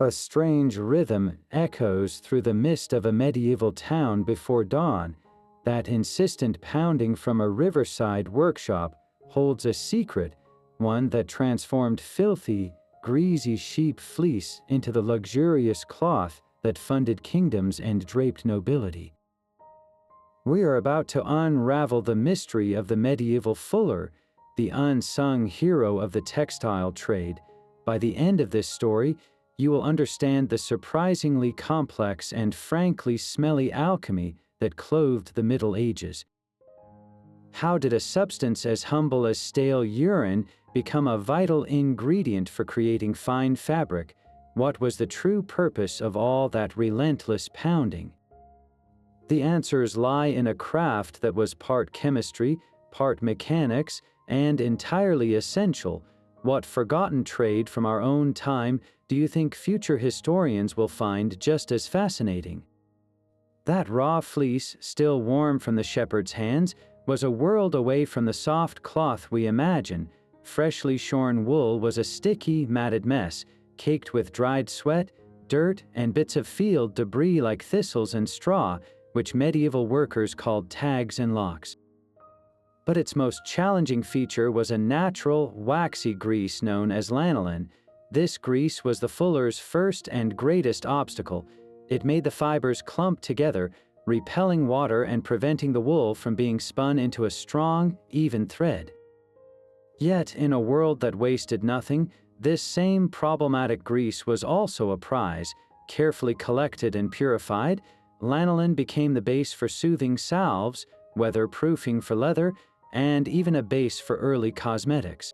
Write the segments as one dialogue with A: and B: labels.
A: A strange rhythm echoes through the mist of a medieval town before dawn. That insistent pounding from a riverside workshop holds a secret, one that transformed filthy, greasy sheep fleece into the luxurious cloth that funded kingdoms and draped nobility. We are about to unravel the mystery of the medieval fuller, the unsung hero of the textile trade. By the end of this story, you will understand the surprisingly complex and frankly smelly alchemy that clothed the Middle Ages. How did a substance as humble as stale urine become a vital ingredient for creating fine fabric? What was the true purpose of all that relentless pounding? The answers lie in a craft that was part chemistry, part mechanics, and entirely essential. What forgotten trade from our own time do you think future historians will find just as fascinating? That raw fleece, still warm from the shepherd's hands, was a world away from the soft cloth we imagine. Freshly shorn wool was a sticky, matted mess, caked with dried sweat, dirt, and bits of field debris like thistles and straw, which medieval workers called tags and locks. But its most challenging feature was a natural, waxy grease known as lanolin. This grease was the fuller's first and greatest obstacle. It made the fibers clump together, repelling water and preventing the wool from being spun into a strong, even thread. Yet, in a world that wasted nothing, this same problematic grease was also a prize. Carefully collected and purified, lanolin became the base for soothing salves, weatherproofing for leather, and even a base for early cosmetics.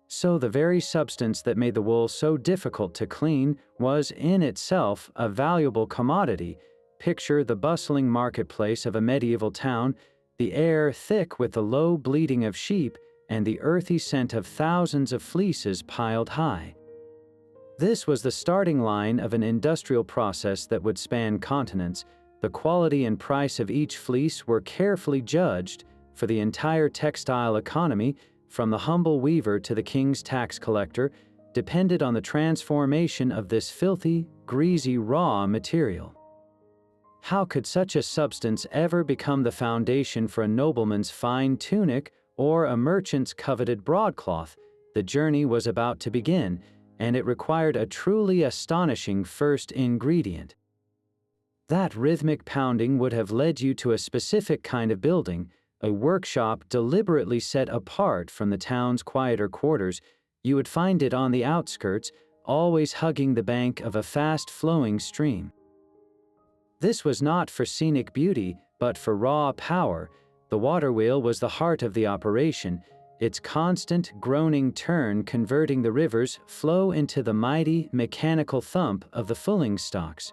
A: So the very substance that made the wool so difficult to clean was in itself a valuable commodity. Picture the bustling marketplace of a medieval town, the air thick with the low bleating of sheep and the earthy scent of thousands of fleeces piled high. This was the starting line of an industrial process that would span continents. The quality and price of each fleece were carefully judged. For the entire textile economy, from the humble weaver to the king's tax collector, depended on the transformation of this filthy, greasy raw material. How could such a substance ever become the foundation for a nobleman's fine tunic or a merchant's coveted broadcloth? The journey was about to begin, and it required a truly astonishing first ingredient. That rhythmic pounding would have led you to a specific kind of building, a workshop deliberately set apart from the town's quieter quarters. You would find it on the outskirts, always hugging the bank of a fast-flowing stream. This was not for scenic beauty, but for raw power. The water wheel was the heart of the operation, its constant, groaning turn converting the river's flow into the mighty, mechanical thump of the fulling stocks.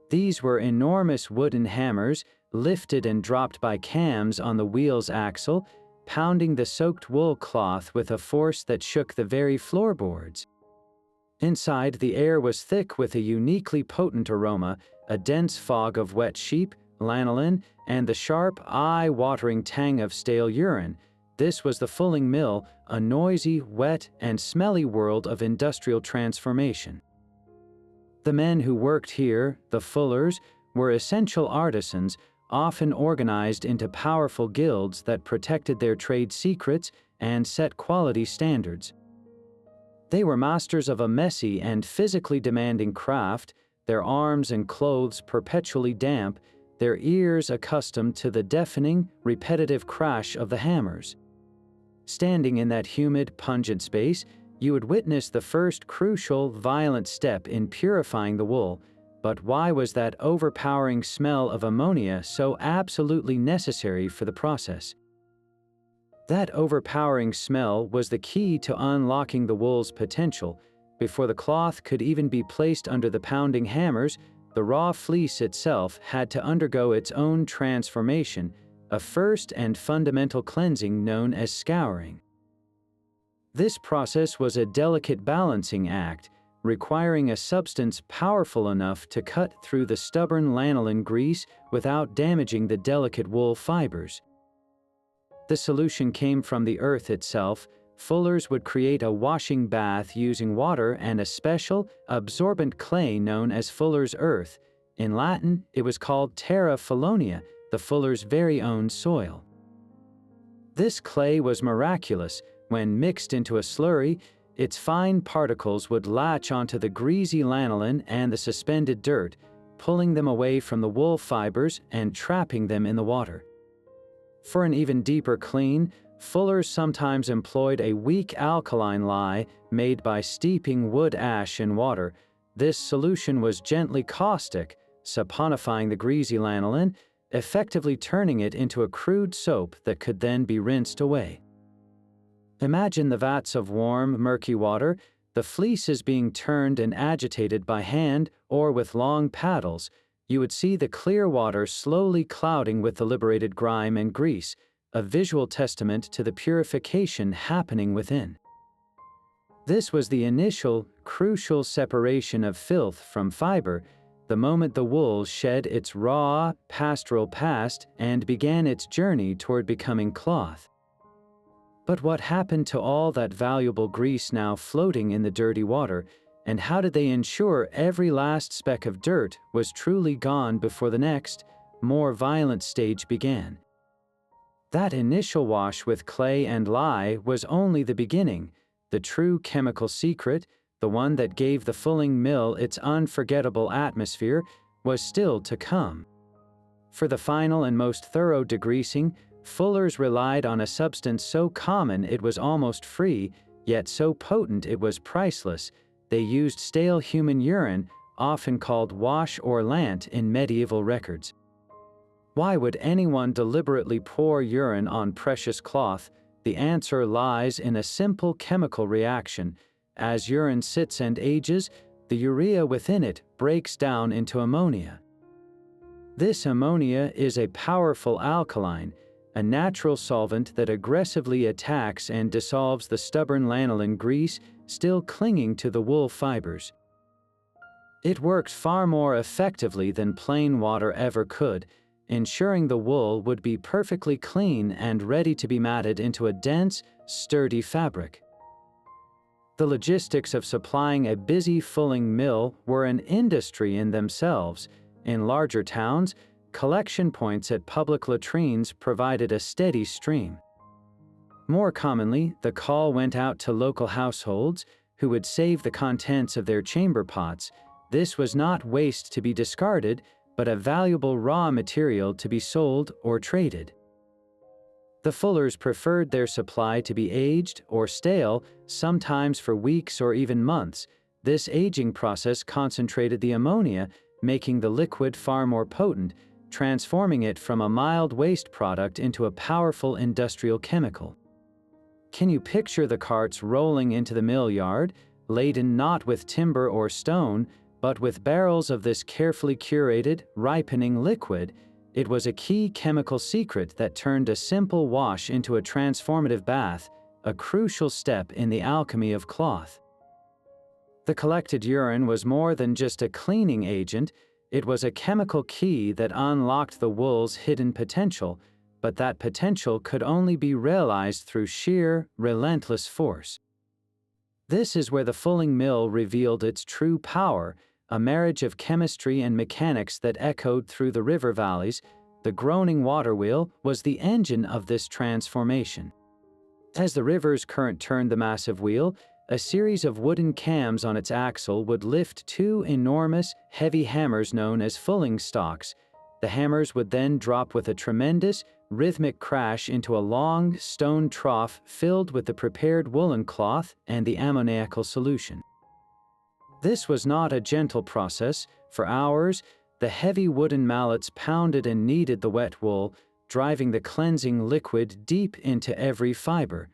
A: These were enormous wooden hammers, lifted and dropped by cams on the wheel's axle, pounding the soaked wool cloth with a force that shook the very floorboards. Inside, the air was thick with a uniquely potent aroma, a dense fog of wet sheep, lanolin, and the sharp, eye-watering tang of stale urine. This was the fulling mill, a noisy, wet, and smelly world of industrial transformation. The men who worked here, the fullers, were essential artisans, often organized into powerful guilds that protected their trade secrets and set quality standards. They were masters of a messy and physically demanding craft, their arms and clothes perpetually damp, their ears accustomed to the deafening, repetitive crash of the hammers. Standing in that humid, pungent space, you would witness the first crucial, violent step in purifying the wool. But why was that overpowering smell of ammonia so absolutely necessary for the process? That overpowering smell was the key to unlocking the wool's potential. Before the cloth could even be placed under the pounding hammers, the raw fleece itself had to undergo its own transformation, a first and fundamental cleansing known as scouring. This process was a delicate balancing act, requiring a substance powerful enough to cut through the stubborn lanolin grease without damaging the delicate wool fibers. The solution came from the earth itself. fullers would create a washing bath using water and a special, absorbent clay known as fuller's earth. In Latin, it was called terra fallonia, the fuller's very own soil. This clay was miraculous. When mixed into a slurry, its fine particles would latch onto the greasy lanolin and the suspended dirt, pulling them away from the wool fibers and trapping them in the water. For an even deeper clean, fullers sometimes employed a weak alkaline lye made by steeping wood ash in water. This solution was gently caustic, saponifying the greasy lanolin, effectively turning it into a crude soap that could then be rinsed away. Imagine the vats of warm, murky water. The fleece is being turned and agitated by hand or with long paddles. You would see the clear water slowly clouding with the liberated grime and grease, a visual testament to the purification happening within. This was the initial, crucial separation of filth from fiber, the moment the wool shed its raw, pastoral past and began its journey toward becoming cloth. But what happened to all that valuable grease now floating in the dirty water, and how did they ensure every last speck of dirt was truly gone before the next, more violent stage began? That initial wash with clay and lye was only the beginning. The true chemical secret, the one that gave the fulling mill its unforgettable atmosphere, was still to come. For the final and most thorough degreasing, fullers relied on a substance so common it was almost free, yet so potent it was priceless. They used stale human urine, often called wash or lant in medieval records. Why would anyone deliberately pour urine on precious cloth? The answer lies in a simple chemical reaction. As urine sits and ages, the urea within it breaks down into ammonia. This ammonia is a powerful alkaline, a natural solvent that aggressively attacks and dissolves the stubborn lanolin grease still clinging to the wool fibers. It works far more effectively than plain water ever could, ensuring the wool would be perfectly clean and ready to be matted into a dense, sturdy fabric. The logistics of supplying a busy fulling mill were an industry in themselves. In larger towns, collection points at public latrines provided a steady stream. More commonly, the call went out to local households, who would save the contents of their chamber pots. This was not waste to be discarded, but a valuable raw material to be sold or traded. The fullers preferred their supply to be aged or stale, sometimes for weeks or even months. This aging process concentrated the ammonia, making the liquid far more potent, transforming it from a mild waste product into a powerful industrial chemical. Can you picture the carts rolling into the mill yard, laden not with timber or stone, but with barrels of this carefully curated, ripening liquid? It was a key chemical secret that turned a simple wash into a transformative bath, a crucial step in the alchemy of cloth. The collected urine was more than just a cleaning agent. It was a chemical key that unlocked the wool's hidden potential, but that potential could only be realized through sheer, relentless force. This is where the fulling mill revealed its true power, a marriage of chemistry and mechanics that echoed through the river valleys. The groaning water wheel was the engine of this transformation. As the river's current turned the massive wheel, a series of wooden cams on its axle would lift two enormous, heavy hammers known as fulling stocks. The hammers would then drop with a tremendous, rhythmic crash into a long, stone trough filled with the prepared woolen cloth and the ammoniacal solution. This was not a gentle process. For hours, the heavy wooden mallets pounded and kneaded the wet wool, driving the cleansing liquid deep into every fiber.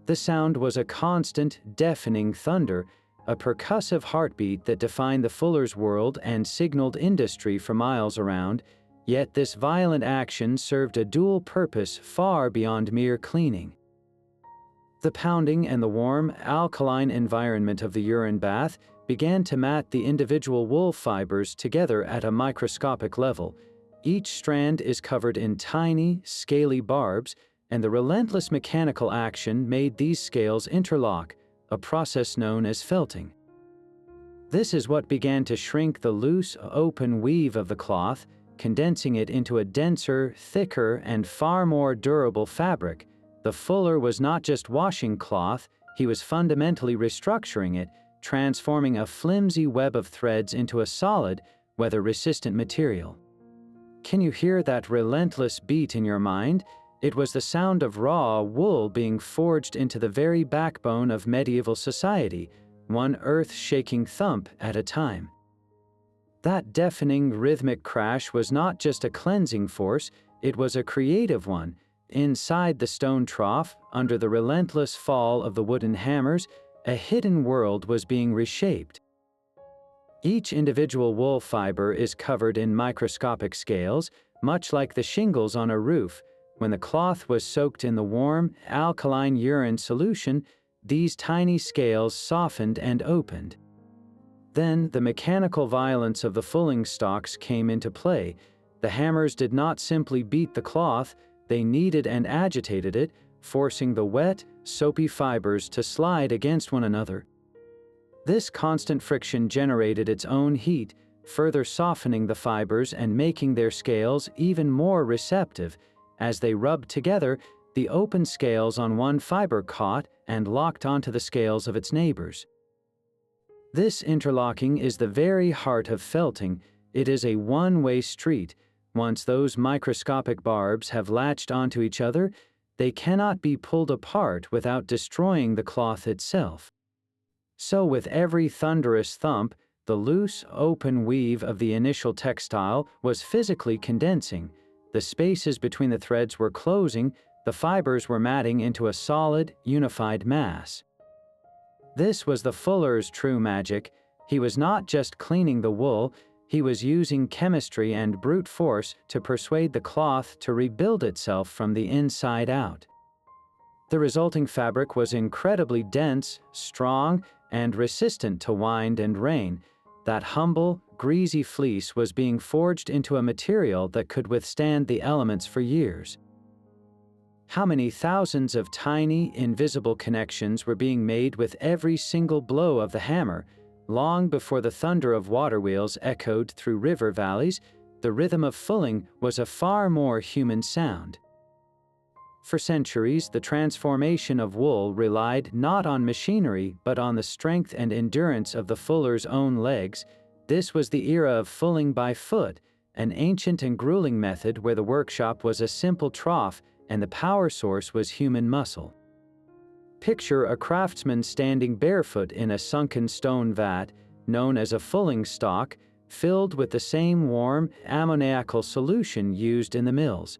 A: The sound was a constant, deafening thunder, a percussive heartbeat that defined the fuller's world and signaled industry for miles around. Yet this violent action served a dual purpose far beyond mere cleaning. The pounding and the warm, alkaline environment of the urine bath began to mat the individual wool fibers together at a microscopic level. Each strand is covered in tiny, scaly barbs, and the relentless mechanical action made these scales interlock, a process known as felting. This is what began to shrink the loose, open weave of the cloth, condensing it into a denser, thicker, and far more durable fabric. The fuller was not just washing cloth, he was fundamentally restructuring it, transforming a flimsy web of threads into a solid, weather-resistant material. Can you hear that relentless beat in your mind? It was the sound of raw wool being forged into the very backbone of medieval society, one earth-shaking thump at a time. That deafening rhythmic crash was not just a cleansing force, it was a creative one. Inside the stone trough, under the relentless fall of the wooden hammers, a hidden world was being reshaped. Each individual wool fiber is covered in microscopic scales, much like the shingles on a roof. When the cloth was soaked in the warm, alkaline urine solution, these tiny scales softened and opened. Then the mechanical violence of the fulling stalks came into play. The hammers did not simply beat the cloth, they kneaded and agitated it, forcing the wet, soapy fibers to slide against one another. This constant friction generated its own heat, further softening the fibers and making their scales even more receptive. As they rubbed together, the open scales on one fiber caught and locked onto the scales of its neighbors. This interlocking is the very heart of felting. It is a one-way street. Once those microscopic barbs have latched onto each other, they cannot be pulled apart without destroying the cloth itself. So with every thunderous thump, the loose, open weave of the initial textile was physically condensing. The spaces between the threads were closing, the fibers were matting into a solid, unified mass. This was the fuller's true magic. He was not just cleaning the wool, he was using chemistry and brute force to persuade the cloth to rebuild itself from the inside out. The resulting fabric was incredibly dense, strong, and resistant to wind and rain. That humble, greasy fleece was being forged into a material that could withstand the elements for years. How many thousands of tiny, invisible connections were being made with every single blow of the hammer? Long before the thunder of water wheels echoed through river valleys, the rhythm of fulling was a far more human sound. For centuries, the transformation of wool relied not on machinery but on the strength and endurance of the fuller's own legs. This was the era of fulling by foot, an ancient and grueling method where the workshop was a simple trough and the power source was human muscle. Picture a craftsman standing barefoot in a sunken stone vat, known as a fulling stock, filled with the same warm, ammoniacal solution used in the mills.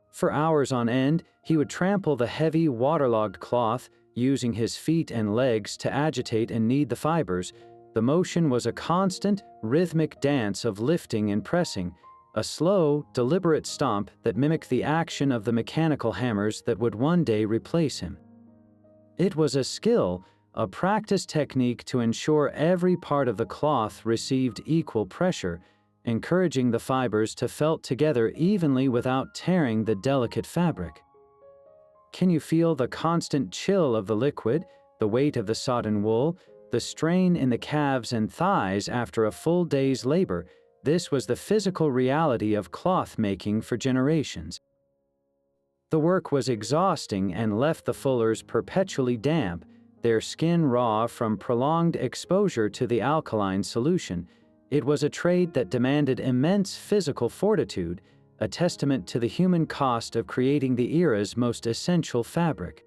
A: For hours on end, he would trample the heavy, waterlogged cloth, using his feet and legs to agitate and knead the fibers. The motion was a constant, rhythmic dance of lifting and pressing, a slow, deliberate stomp that mimicked the action of the mechanical hammers that would one day replace him. It was a skill, a practiced technique to ensure every part of the cloth received equal pressure, encouraging the fibers to felt together evenly without tearing the delicate fabric. Can you feel the constant chill of the liquid, the weight of the sodden wool, the strain in the calves and thighs after a full day's labor? This was the physical reality of cloth making for generations. The work was exhausting and left the fullers perpetually damp, their skin raw from prolonged exposure to the alkaline solution. It was a trade that demanded immense physical fortitude, a testament to the human cost of creating the era's most essential fabric.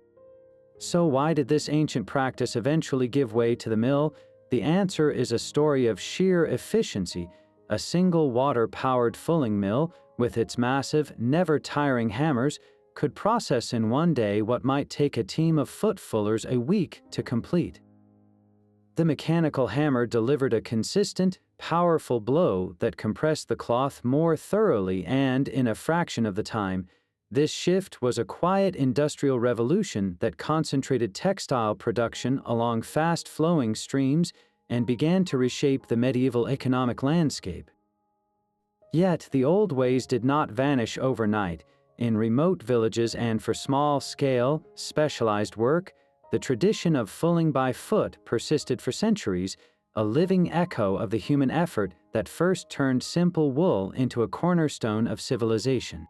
A: So why did this ancient practice eventually give way to the mill? The answer is a story of sheer efficiency. A single water-powered fulling mill, with its massive, never-tiring hammers, could process in one day what might take a team of foot fullers a week to complete. The mechanical hammer delivered a consistent, powerful blow that compressed the cloth more thoroughly and in a fraction of the time. This shift was a quiet industrial revolution that concentrated textile production along fast-flowing streams and began to reshape the medieval economic landscape. Yet the old ways did not vanish overnight. In remote villages and for small-scale, specialized work, the tradition of fulling by foot persisted for centuries, a living echo of the human effort that first turned simple wool into a cornerstone of civilization.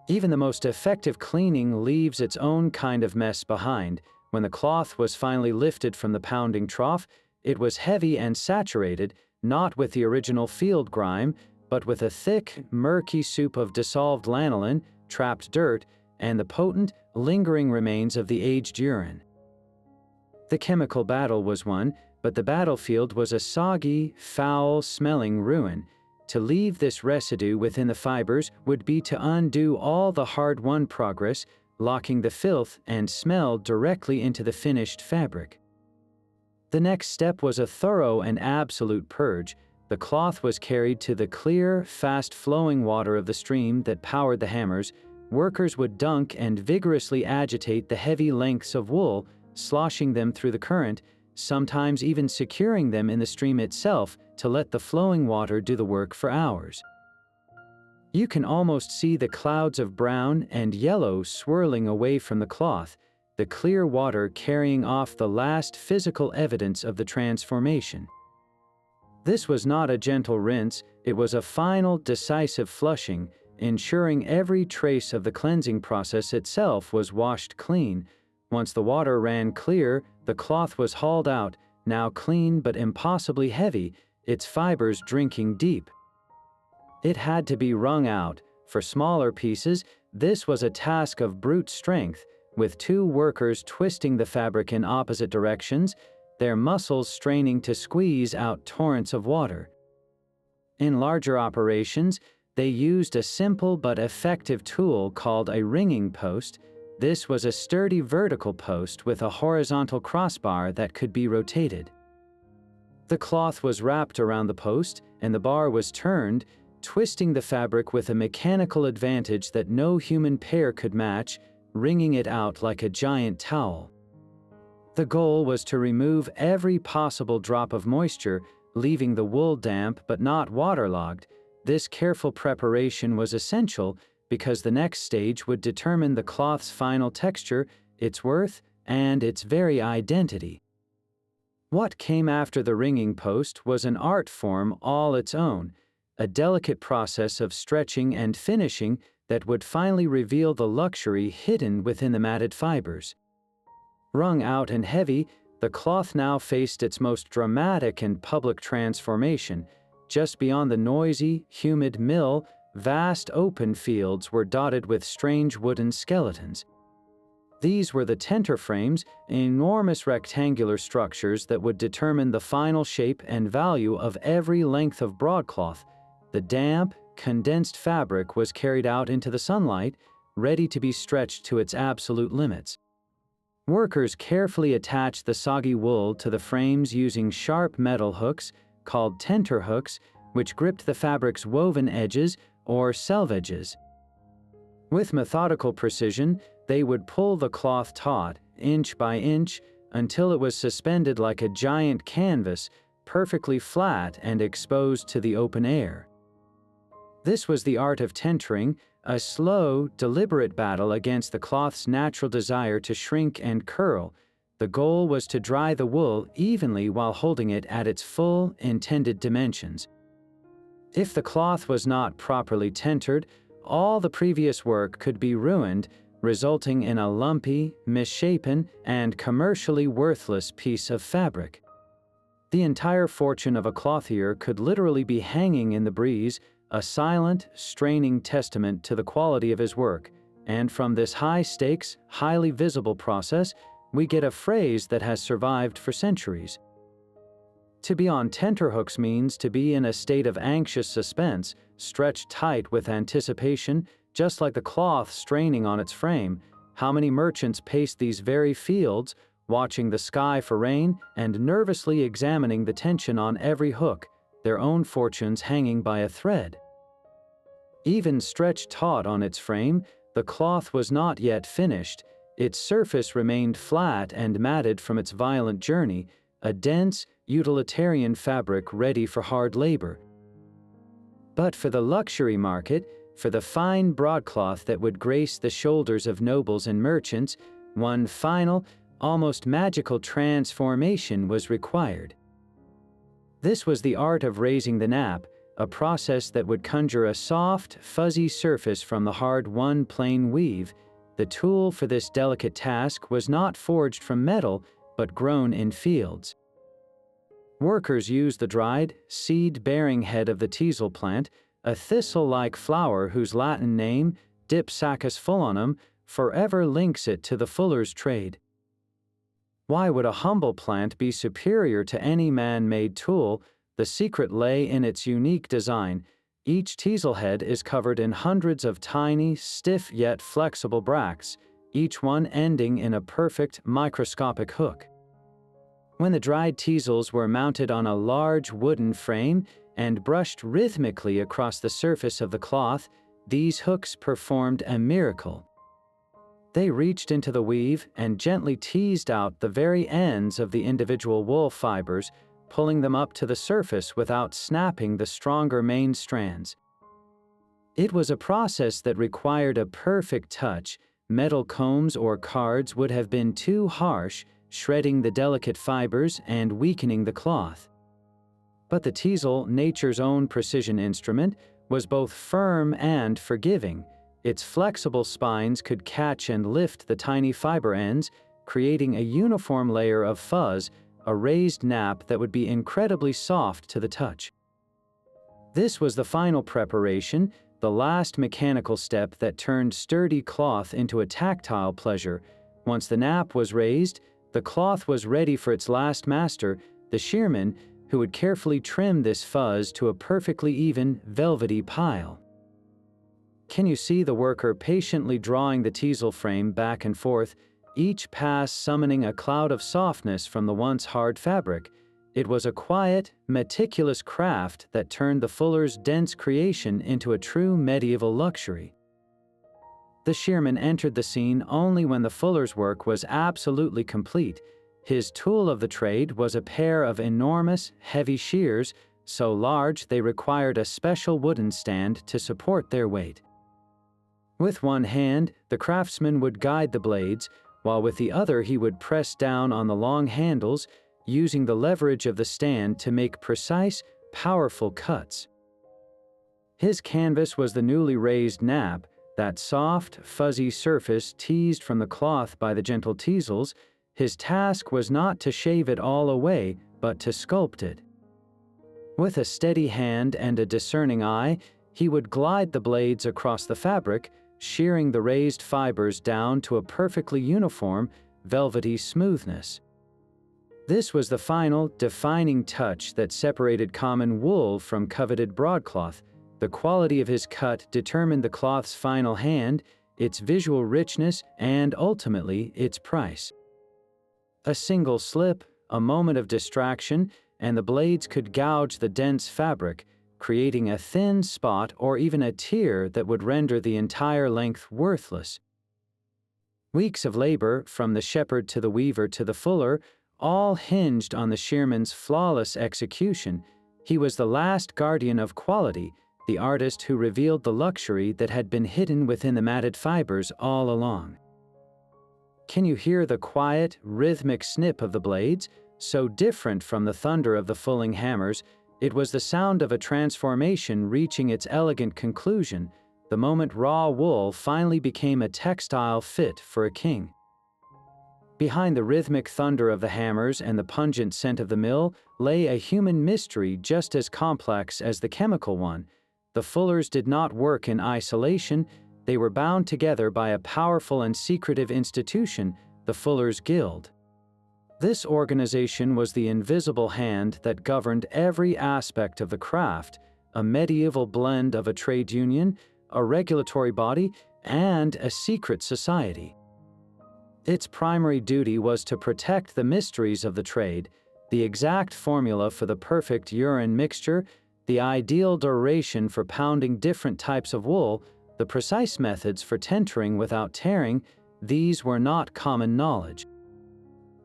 A: Even the most effective cleaning leaves its own kind of mess behind. When the cloth was finally lifted from the pounding trough, it was heavy and saturated, not with the original field grime, but with a thick, murky soup of dissolved lanolin, trapped dirt, and the potent, lingering remains of the aged urine. The chemical battle was won, but the battlefield was a soggy, foul-smelling ruin. To leave this residue within the fibers would be to undo all the hard-won progress, locking the filth and smell directly into the finished fabric. The next step was a thorough and absolute purge. The cloth was carried to the clear, fast-flowing water of the stream that powered the hammers. Workers would dunk and vigorously agitate the heavy lengths of wool, sloshing them through the current, sometimes even securing them in the stream itself to let the flowing water do the work for hours. You can almost see the clouds of brown and yellow swirling away from the cloth, the clear water carrying off the last physical evidence of the transformation. This was not a gentle rinse, it was a final, decisive flushing, ensuring every trace of the cleansing process itself was washed clean. Once the water ran clear, the cloth was hauled out, now clean but impossibly heavy, its fibers drinking deep. It had to be wrung out. For smaller pieces, this was a task of brute strength, with two workers twisting the fabric in opposite directions, their muscles straining to squeeze out torrents of water. In larger operations, they used a simple but effective tool called a wringing post. This was a sturdy vertical post with a horizontal crossbar that could be rotated. The cloth was wrapped around the post, and the bar was turned, twisting the fabric with a mechanical advantage that no human pair could match, wringing it out like a giant towel. The goal was to remove every possible drop of moisture, leaving the wool damp but not waterlogged. This careful preparation was essential because the next stage would determine the cloth's final texture, its worth, and its very identity. What came after the wringing post was an art form all its own, a delicate process of stretching and finishing that would finally reveal the luxury hidden within the matted fibers. Wrung out and heavy, the cloth now faced its most dramatic and public transformation. Just beyond the noisy, humid mill, vast open fields were dotted with strange wooden skeletons. These were the tenter frames, enormous rectangular structures that would determine the final shape and value of every length of broadcloth. The damp, condensed fabric was carried out into the sunlight, ready to be stretched to its absolute limits. Workers carefully attached the soggy wool to the frames using sharp metal hooks, called tenterhooks, which gripped the fabric's woven edges or selvages. With methodical precision, they would pull the cloth taut, inch by inch, until it was suspended like a giant canvas, perfectly flat and exposed to the open air. This was the art of tentering, a slow, deliberate battle against the cloth's natural desire to shrink and curl. The goal was to dry the wool evenly while holding it at its full, intended dimensions. If the cloth was not properly tentered, all the previous work could be ruined, resulting in a lumpy, misshapen, and commercially worthless piece of fabric. The entire fortune of a clothier could literally be hanging in the breeze, a silent, straining testament to the quality of his work, and from this high-stakes, highly visible process, we get a phrase that has survived for centuries. To be on tenterhooks means to be in a state of anxious suspense, stretched tight with anticipation, just like the cloth straining on its frame. How many merchants paced these very fields, watching the sky for rain and nervously examining the tension on every hook, their own fortunes hanging by a thread. Even stretched taut on its frame, the cloth was not yet finished. Its surface remained flat and matted from its violent journey, a dense, utilitarian fabric ready for hard labor. But for the luxury market, For the fine broadcloth that would grace the shoulders of nobles and merchants, one final, almost magical transformation was required. This was the art of raising the nap, a process that would conjure a soft, fuzzy surface from the hard-won plain weave. The tool for this delicate task was not forged from metal, but grown in fields. Workers used the dried, seed-bearing head of the teasel plant, a thistle-like flower whose Latin name, Dipsacus fullanum, forever links it to the fuller's trade. Why would a humble plant be superior to any man-made tool? The secret lay in its unique design. Each teasel head is covered in hundreds of tiny, stiff yet flexible bracts, each one ending in a perfect microscopic hook. When the dried teasels were mounted on a large wooden frame and brushed rhythmically across the surface of the cloth, these hooks performed a miracle. They reached into the weave and gently teased out the very ends of the individual wool fibers, pulling them up to the surface without snapping the stronger main strands. It was a process that required a perfect touch. Metal combs or cards would have been too harsh, shredding the delicate fibers and weakening the cloth. But the teasel, nature's own precision instrument, was both firm and forgiving. Its flexible spines could catch and lift the tiny fiber ends, creating a uniform layer of fuzz, a raised nap that would be incredibly soft to the touch. This was the final preparation, the last mechanical step that turned sturdy cloth into a tactile pleasure. Once the nap was raised, the cloth was ready for its last master, the shearman, who would carefully trim this fuzz to a perfectly even, velvety pile. Can you see the worker patiently drawing the teasel frame back and forth, each pass summoning a cloud of softness from the once hard fabric? It was a quiet, meticulous craft that turned the fuller's dense creation into a true medieval luxury. The shearman entered the scene only when the fuller's work was absolutely complete. His tool of the trade was a pair of enormous, heavy shears, so large they required a special wooden stand to support their weight. With one hand, the craftsman would guide the blades, while with the other he would press down on the long handles, using the leverage of the stand to make precise, powerful cuts. His canvas was the newly raised nap, that soft, fuzzy surface teased from the cloth by the gentle teasels. His task was not to shave it all away, but to sculpt it. With a steady hand and a discerning eye, he would glide the blades across the fabric, shearing the raised fibers down to a perfectly uniform, velvety smoothness. This was the final, defining touch that separated common wool from coveted broadcloth. The quality of his cut determined the cloth's final hand, its visual richness, and ultimately its price. A single slip, a moment of distraction, and the blades could gouge the dense fabric, creating a thin spot or even a tear that would render the entire length worthless. Weeks of labor, from the shepherd to the weaver to the fuller, all hinged on the shearman's flawless execution. He was the last guardian of quality, the artist who revealed the luxury that had been hidden within the matted fibers all along. Can you hear the quiet, rhythmic snip of the blades, so different from the thunder of the fulling hammers? It was the sound of a transformation reaching its elegant conclusion, the moment raw wool finally became a textile fit for a king. Behind the rhythmic thunder of the hammers and the pungent scent of the mill lay a human mystery just as complex as the chemical one. The fullers did not work in isolation. They were bound together by a powerful and secretive institution, the Fullers' Guild. This organization was the invisible hand that governed every aspect of the craft, a medieval blend of a trade union, a regulatory body, and a secret society. Its primary duty was to protect the mysteries of the trade, the exact formula for the perfect urine mixture, the ideal duration for pounding different types of wool, the precise methods for tentering without tearing. These were not common knowledge.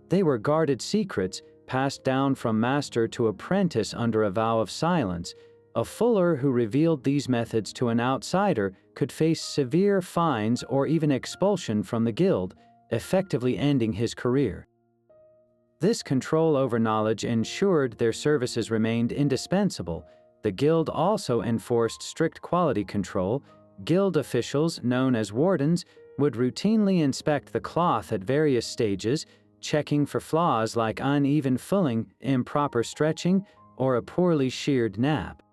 A: They were guarded secrets passed down from master to apprentice under a vow of silence, A fuller who revealed these methods to an outsider could face severe fines or even expulsion from the guild, effectively ending his career. This control over knowledge ensured their services remained indispensable. The guild also enforced strict quality control. Guild officials, known as wardens, would routinely inspect the cloth at various stages, checking for flaws like uneven fulling, improper stretching, or a poorly sheared nap.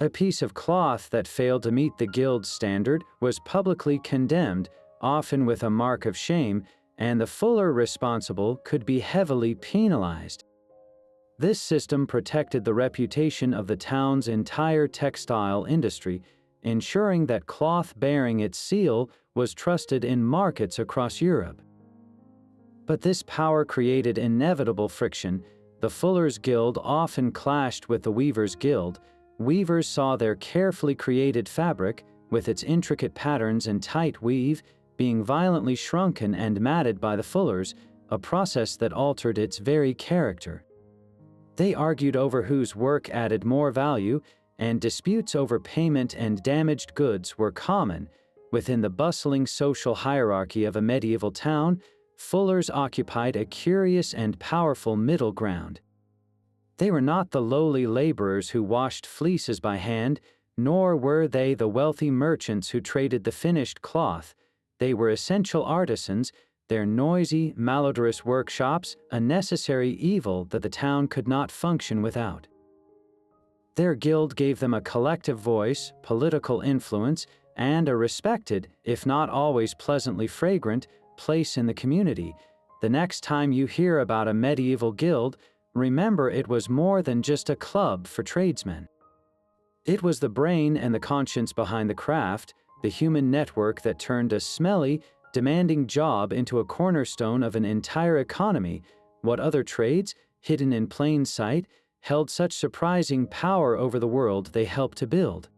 A: A piece of cloth that failed to meet the guild's standard was publicly condemned, often with a mark of shame, and the fuller responsible could be heavily penalized. This system protected the reputation of the town's entire textile industry, ensuring that cloth bearing its seal was trusted in markets across Europe. But this power created inevitable friction. The Fullers' Guild often clashed with the Weavers' Guild. Weavers saw their carefully created fabric, with its intricate patterns and tight weave, being violently shrunken and matted by the fullers, a process that altered its very character. They argued over whose work added more value, and disputes over payment and damaged goods were common. Within the bustling social hierarchy of a medieval town, fullers occupied a curious and powerful middle ground. They were not the lowly laborers who washed fleeces by hand, nor were they the wealthy merchants who traded the finished cloth. They were essential artisans, their noisy, malodorous workshops a necessary evil that the town could not function without. Their guild gave them a collective voice, political influence, and a respected, if not always pleasantly fragrant, place in the community. The next time you hear about a medieval guild, remember it was more than just a club for tradesmen. It was the brain and the conscience behind the craft, the human network that turned a smelly, demanding job into a cornerstone of an entire economy. What other trades, hidden in plain sight, held such surprising power over the world they helped to build?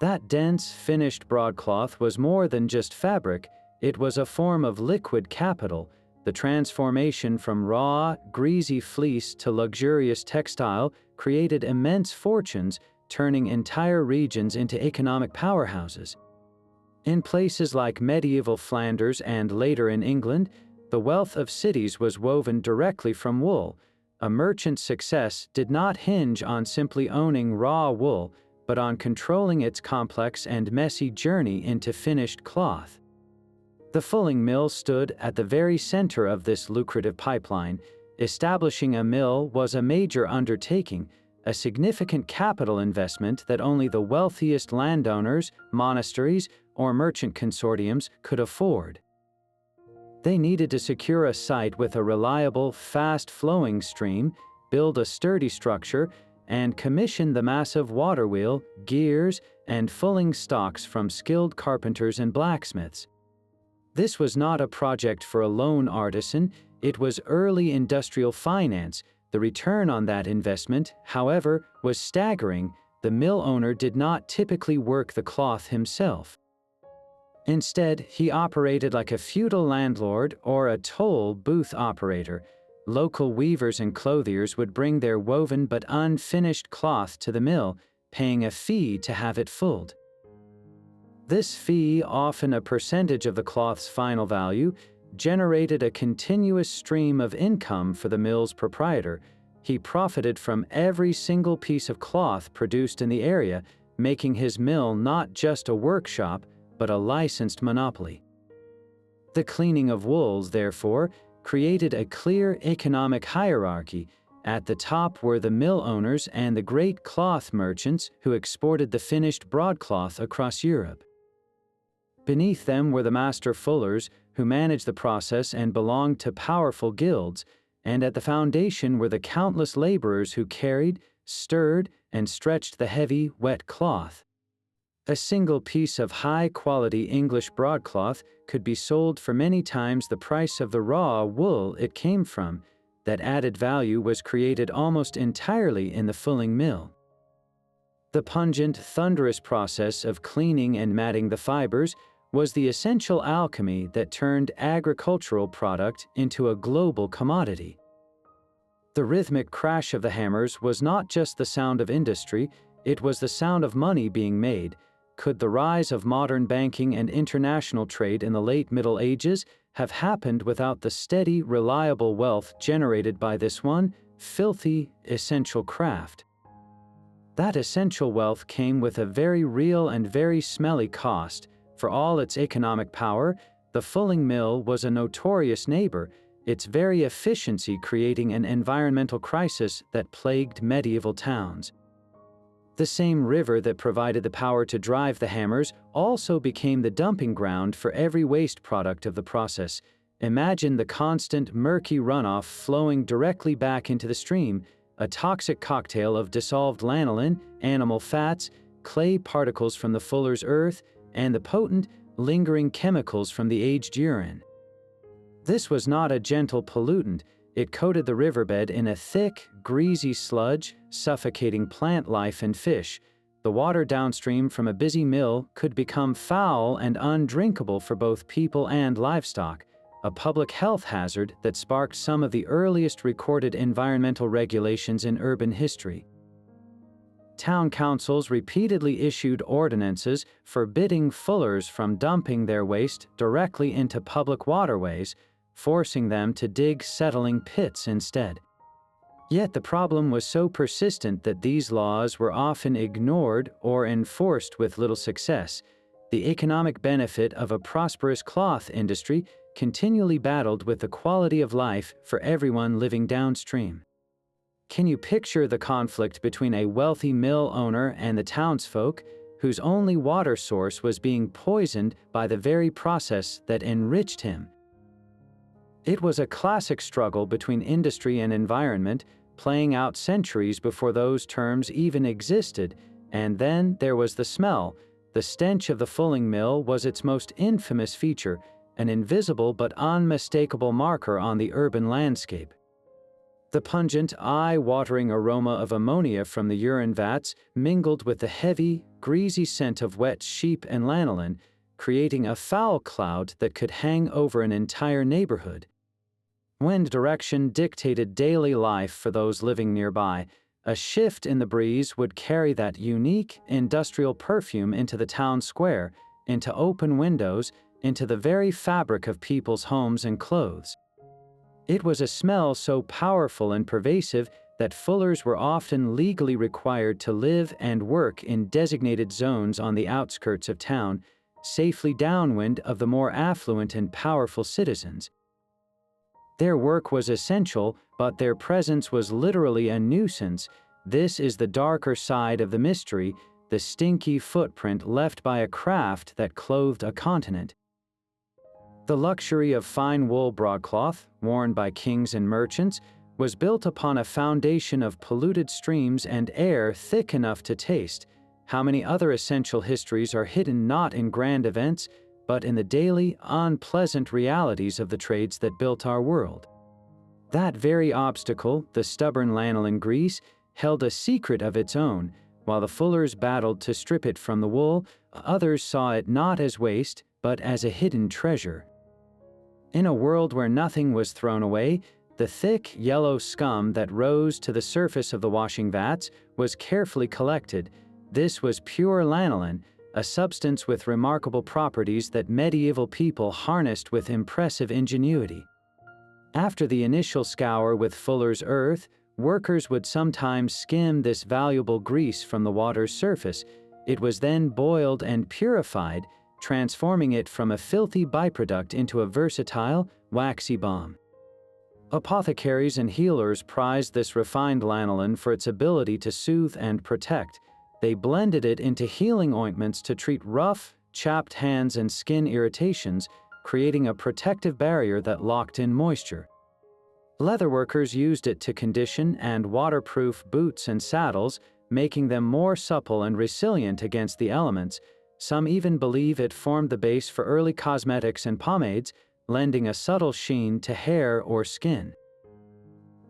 A: That dense, finished broadcloth was more than just fabric. It was a form of liquid capital. The transformation from raw, greasy fleece to luxurious textile created immense fortunes, turning entire regions into economic powerhouses. In places like medieval Flanders and later in England, the wealth of cities was woven directly from wool. A merchant's success did not hinge on simply owning raw wool, but on controlling its complex and messy journey into finished cloth. The fulling mill stood at the very center of this lucrative pipeline. Establishing a mill was a major undertaking, a significant capital investment that only the wealthiest landowners, monasteries, or merchant consortiums could afford. They needed to secure a site with a reliable, fast-flowing stream, build a sturdy structure, and commission the massive water wheel, gears, and fulling stocks from skilled carpenters and blacksmiths. This was not a project for a lone artisan, it was early industrial finance. The return on that investment, however, was staggering. The mill owner did not typically work the cloth himself. Instead, he operated like a feudal landlord or a toll booth operator. Local weavers and clothiers would bring their woven but unfinished cloth to the mill, paying a fee to have it fulled. This fee, often a percentage of the cloth's final value, generated a continuous stream of income for the mill's proprietor. He profited from every single piece of cloth produced in the area, making his mill not just a workshop, but a licensed monopoly. The cleaning of wools, therefore, created a clear economic hierarchy. At the top were the mill owners and the great cloth merchants who exported the finished broadcloth across Europe. Beneath them were the master fullers, who managed the process and belonged to powerful guilds, and at the foundation were the countless laborers who carried, stirred, and stretched the heavy, wet cloth. A single piece of high-quality English broadcloth could be sold for many times the price of the raw wool it came from. That added value was created almost entirely in the fulling mill. The pungent, thunderous process of cleaning and matting the fibers was the essential alchemy that turned agricultural product into a global commodity. The rhythmic crash of the hammers was not just the sound of industry, it was the sound of money being made. Could the rise of modern banking and international trade in the late Middle Ages have happened without the steady, reliable wealth generated by this one filthy, essential craft? That essential wealth came with a very real and very smelly cost. For all its economic power, the fulling mill was a notorious neighbor, its very efficiency creating an environmental crisis that plagued medieval towns. The same river that provided the power to drive the hammers also became the dumping ground for every waste product of the process. Imagine the constant, murky runoff flowing directly back into the stream, a toxic cocktail of dissolved lanolin, animal fats, clay particles from the fuller's earth, and the potent, lingering chemicals from the aged urine. This was not a gentle pollutant. It coated the riverbed in a thick, greasy sludge, suffocating plant life and fish. The water downstream from a busy mill could become foul and undrinkable for both people and livestock, a public health hazard that sparked some of the earliest recorded environmental regulations in urban history. Town councils repeatedly issued ordinances forbidding fullers from dumping their waste directly into public waterways, forcing them to dig settling pits instead. Yet the problem was so persistent that these laws were often ignored or enforced with little success. The economic benefit of a prosperous cloth industry continually battled with the quality of life for everyone living downstream. Can you picture the conflict between a wealthy mill owner and the townsfolk, whose only water source was being poisoned by the very process that enriched him? It was a classic struggle between industry and environment, playing out centuries before those terms even existed, and then there was the smell. The stench of the fulling mill was its most infamous feature, an invisible but unmistakable marker on the urban landscape. The pungent, eye-watering aroma of ammonia from the urine vats mingled with the heavy, greasy scent of wet sheep and lanolin, creating a foul cloud that could hang over an entire neighborhood. Wind direction dictated daily life for those living nearby. A shift in the breeze would carry that unique, industrial perfume into the town square, into open windows, into the very fabric of people's homes and clothes. It was a smell so powerful and pervasive that fullers were often legally required to live and work in designated zones on the outskirts of town, safely downwind of the more affluent and powerful citizens. Their work was essential, but their presence was literally a nuisance. This is the darker side of the mystery, the stinky footprint left by a craft that clothed a continent. The luxury of fine wool broadcloth, worn by kings and merchants, was built upon a foundation of polluted streams and air thick enough to taste. How many other essential histories are hidden not in grand events, but in the daily, unpleasant realities of the trades that built our world? That very obstacle, the stubborn lanolin grease, held a secret of its own. While the fullers battled to strip it from the wool, others saw it not as waste, but as a hidden treasure. In a world where nothing was thrown away, the thick, yellow scum that rose to the surface of the washing vats was carefully collected. This was pure lanolin, a substance with remarkable properties that medieval people harnessed with impressive ingenuity. After the initial scour with fuller's earth, workers would sometimes skim this valuable grease from the water's surface. It was then boiled and purified, transforming it from a filthy byproduct into a versatile, waxy balm. Apothecaries and healers prized this refined lanolin for its ability to soothe and protect. They blended it into healing ointments to treat rough, chapped hands and skin irritations, creating a protective barrier that locked in moisture. Leatherworkers used it to condition and waterproof boots and saddles, making them more supple and resilient against the elements. Some even believe it formed the base for early cosmetics and pomades, lending a subtle sheen to hair or skin.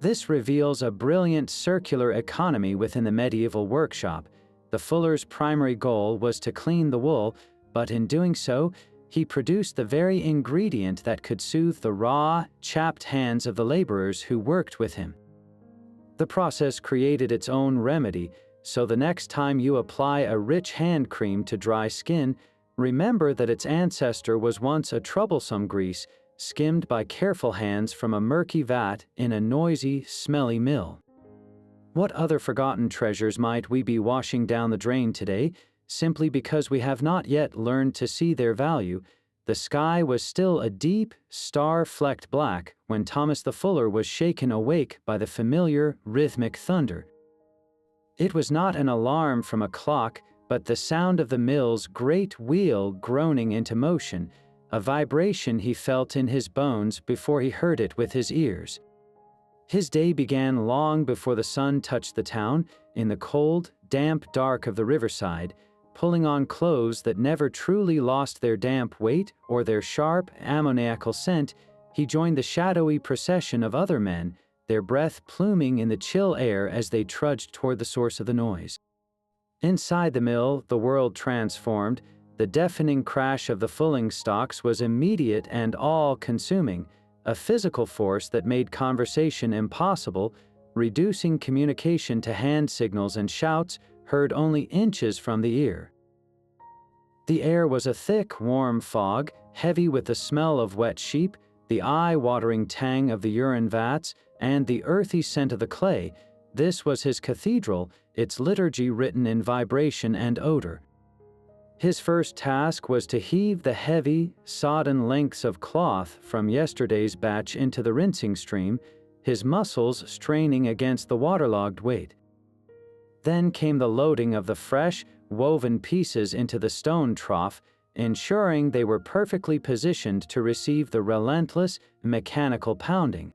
A: This reveals a brilliant circular economy within the medieval workshop. The fuller's primary goal was to clean the wool, but in doing so, he produced the very ingredient that could soothe the raw, chapped hands of the laborers who worked with him. The process created its own remedy, so the next time you apply a rich hand cream to dry skin, remember that its ancestor was once a troublesome grease, skimmed by careful hands from a murky vat in a noisy, smelly mill. What other forgotten treasures might we be washing down the drain today, simply because we have not yet learned to see their value? The sky was still a deep, star-flecked black when Thomas the Fuller was shaken awake by the familiar, rhythmic thunder. It was not an alarm from a clock, but the sound of the mill's great wheel groaning into motion, a vibration he felt in his bones before he heard it with his ears. His day began long before the sun touched the town, in the cold, damp dark of the riverside. Pulling on clothes that never truly lost their damp weight or their sharp, ammoniacal scent, he joined the shadowy procession of other men, their breath pluming in the chill air as they trudged toward the source of the noise. Inside the mill, the world transformed. The deafening crash of the fulling stocks was immediate and all-consuming, a physical force that made conversation impossible, reducing communication to hand signals and shouts heard only inches from the ear. The air was a thick, warm fog, heavy with the smell of wet sheep, the eye-watering tang of the urine vats, and the earthy scent of the clay. This was his cathedral, its liturgy written in vibration and odor. His first task was to heave the heavy, sodden lengths of cloth from yesterday's batch into the rinsing stream, his muscles straining against the waterlogged weight. Then came the loading of the fresh, woven pieces into the stone trough, ensuring they were perfectly positioned to receive the relentless, mechanical pounding.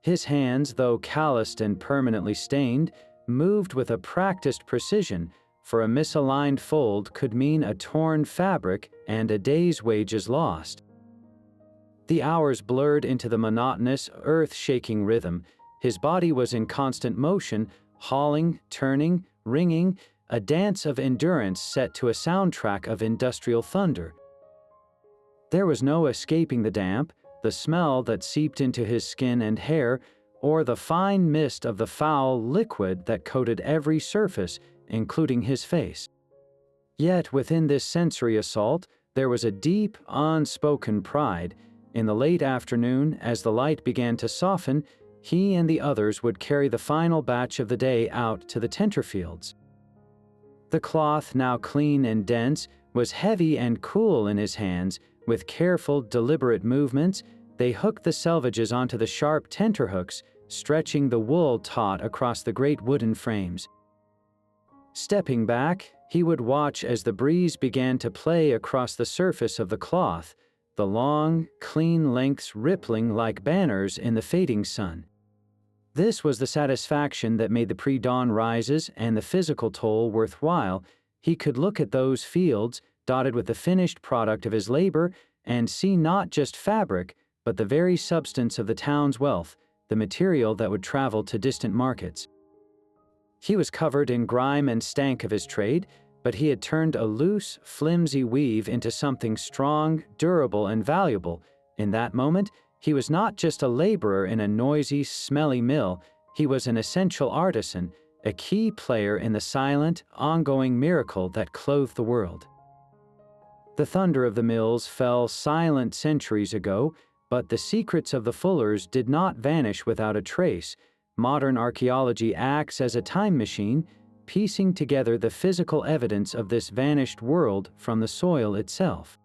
A: His hands, though calloused and permanently stained, moved with a practiced precision, for a misaligned fold could mean a torn fabric and a day's wages lost. The hours blurred into the monotonous, earth-shaking rhythm. His body was in constant motion, hauling, turning, ringing, a dance of endurance set to a soundtrack of industrial thunder. There was no escaping the damp, the smell that seeped into his skin and hair, or the fine mist of the foul liquid that coated every surface, including his face. Yet within this sensory assault, there was a deep, unspoken pride. In the late afternoon, as the light began to soften, he and the others would carry the final batch of the day out to the tenterfields. The cloth, now clean and dense, was heavy and cool in his hands. With careful, deliberate movements, they hooked the selvages onto the sharp tenterhooks, stretching the wool taut across the great wooden frames. Stepping back, he would watch as the breeze began to play across the surface of the cloth, the long, clean lengths rippling like banners in the fading sun. This was the satisfaction that made the pre-dawn rises and the physical toll worthwhile. He could look at those fields, dotted with the finished product of his labor, and see not just fabric, but the very substance of the town's wealth, the material that would travel to distant markets. He was covered in grime and stank of his trade, but he had turned a loose, flimsy weave into something strong, durable, and valuable. In that moment, he was not just a laborer in a noisy, smelly mill. He was an essential artisan, a key player in the silent, ongoing miracle that clothed the world. The thunder of the mills fell silent centuries ago, but the secrets of the Fullers did not vanish without a trace. Modern archaeology acts as a time machine, piecing together the physical evidence of this vanished world from the soil itself.